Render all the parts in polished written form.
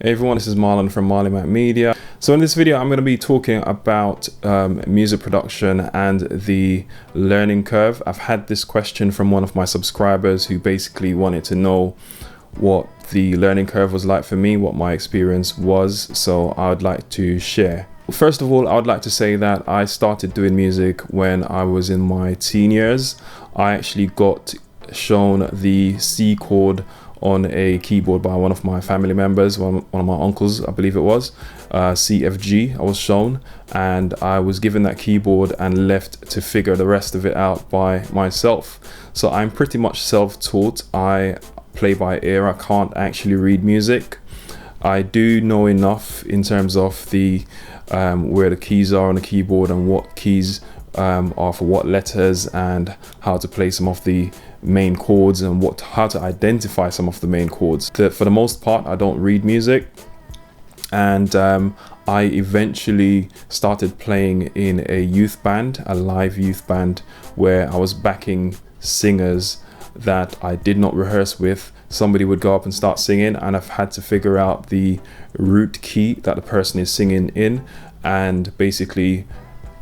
Hey everyone, this is Marlon from Marley Mac Media. So in this video, I'm going to be talking about music production and the learning curve. I've had this question from one of my subscribers who basically wanted to know what the learning curve was like for me, what my experience was. So I would like to share. First of all, I would like to say that I started doing music when I was in my teen years. I actually got shown the C chord on a keyboard by one of my family members, one of my uncles, I believe it was, CFG. I was shown, and I was given that keyboard and left to figure the rest of it out by myself. So I'm pretty much self-taught. I play by ear. I can't actually read music. I do know enough in terms of the where the keys are on the keyboard and what keys are for what letters, and how to play some of the main chords and how to identify some of the main chords. For the most part, I don't read music, and I eventually started playing in a youth band, a live youth band, where I was backing singers that I did not rehearse with. Somebody would go up and start singing, and I've had to figure out the root key that the person is singing in and basically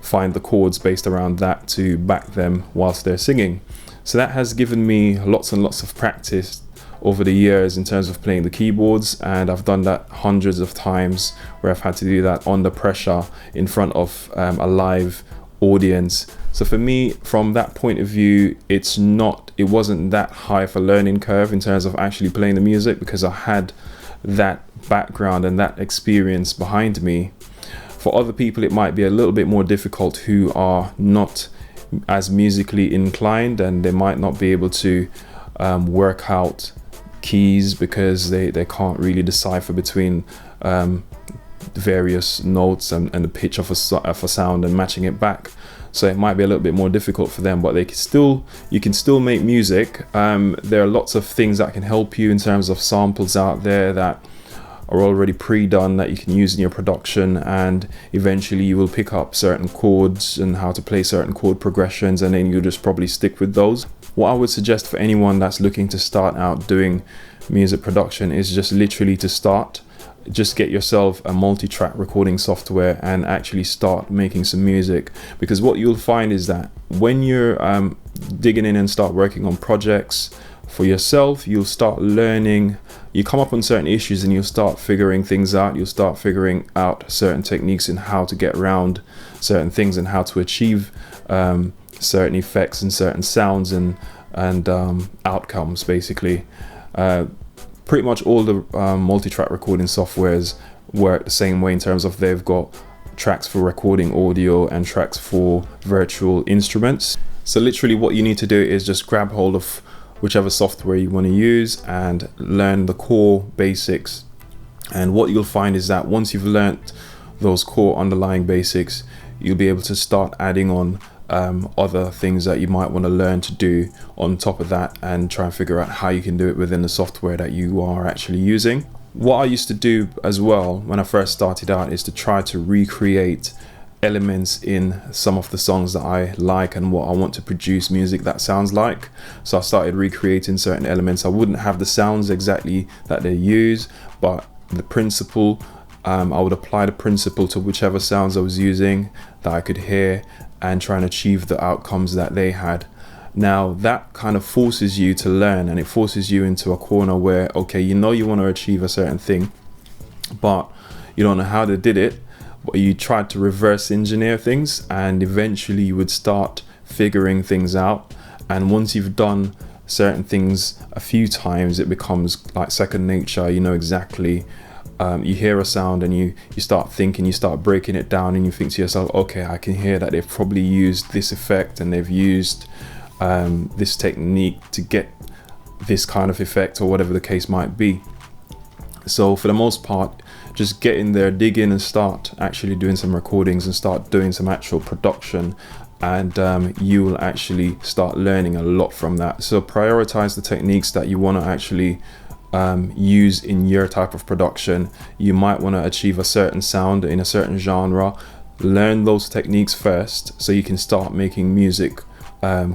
find the chords based around that to back them whilst they're singing. So that has given me lots and lots of practice over the years in terms of playing the keyboards, and I've done that hundreds of times where I've had to do that under pressure in front of a live audience. So for me, from that point of view, it wasn't that high of a learning curve in terms of actually playing the music, because I had that background and that experience behind me. For other people, it might be a little bit more difficult who are not as musically inclined, and they might not be able to work out keys because they can't really decipher between various notes and the pitch of a sound and matching it back. So it might be a little bit more difficult for them, but you can still make music. There are lots of things that can help you in terms of samples out there that are already pre-done that you can use in your production, and eventually you will pick up certain chords and how to play certain chord progressions, and then you'll just probably stick with those. What I would suggest for anyone that's looking to start out doing music production is just literally to start. Just get yourself a multi-track recording software and actually start making some music, because what you'll find is that when you're digging in and start working on projects for yourself, you'll start learning. You come up on certain issues and you'll start figuring things out. You'll start figuring out certain techniques and how to get around certain things and how to achieve certain effects and certain sounds and outcomes, basically. Pretty much all the multi-track recording softwares work the same way in terms of they've got tracks for recording audio and tracks for virtual instruments. So literally what you need to do is just grab hold of whichever software you want to use and learn the core basics. And what you'll find is that once you've learnt those core underlying basics, you'll be able to start adding on other things that you might want to learn to do on top of that, and try and figure out how you can do it within the software that you are actually using. What I used to do as well when I first started out is to try to recreate elements in some of the songs that I like and what I want to produce music that sounds like. So I started recreating certain elements. I wouldn't have the sounds exactly that they use, but the principle, I would apply the principle to whichever sounds I was using that I could hear and try and achieve the outcomes that they had. Now that kind of forces you to learn, and it forces you into a corner where, okay, you know you want to achieve a certain thing, but you don't know how they did it. But you tried to reverse engineer things, and eventually you would start figuring things out. And once you've done certain things a few times, it becomes like second nature. You know exactly, you hear a sound and you start thinking, you start breaking it down, and you think to yourself, okay, I can hear that they've probably used this effect and they've used this technique to get this kind of effect, or whatever the case might be. So for the most part, just get in there, dig in, and start actually doing some recordings and start doing some actual production, and you will actually start learning a lot from that. So prioritize the techniques that you want to actually use in your type of production. You might want to achieve a certain sound in a certain genre. Learn those techniques first so you can start making music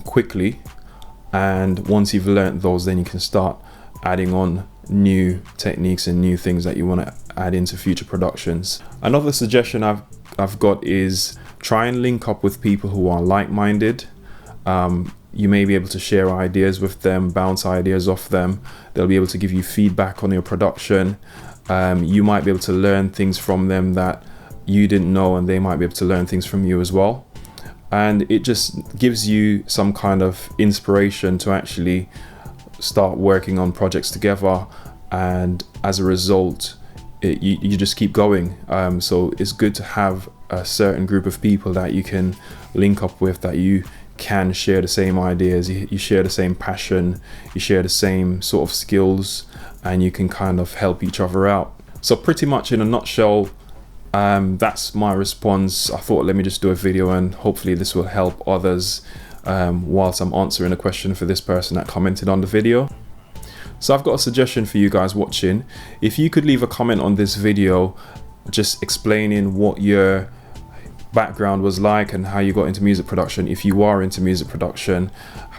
quickly, and once you've learned those, then you can start adding on new techniques and new things that you want to add into future productions. Another suggestion I've got is try and link up with people who are like-minded. You may be able to share ideas with them, bounce ideas off them. They'll be able to give you feedback on your production. You might be able to learn things from them that you didn't know, and they might be able to learn things from you as well. And it just gives you some kind of inspiration to actually start working on projects together, and as a result you just keep going. So it's good to have a certain group of people that you can link up with, that you can share the same ideas, you share the same passion, you share the same sort of skills, and you can kind of help each other out. So pretty much in a nutshell, that's my response. I thought, let me just do a video, and hopefully this will help others whilst I'm answering a question for this person that commented on the video. So I've got a suggestion for you guys watching. If you could leave a comment on this video just explaining what your background was like and how you got into music production, if you are into music production,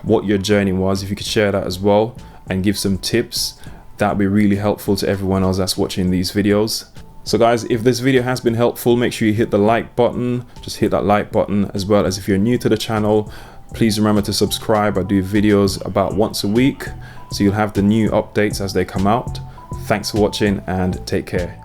what your journey was, if you could share that as well and give some tips, that would be really helpful to everyone else that's watching these videos. So guys, if this video has been helpful, make sure you hit the like button. Just hit that like button, as well as if you're new to the channel, please remember to subscribe. I do videos about once a week, so you'll have the new updates as they come out. Thanks for watching and take care.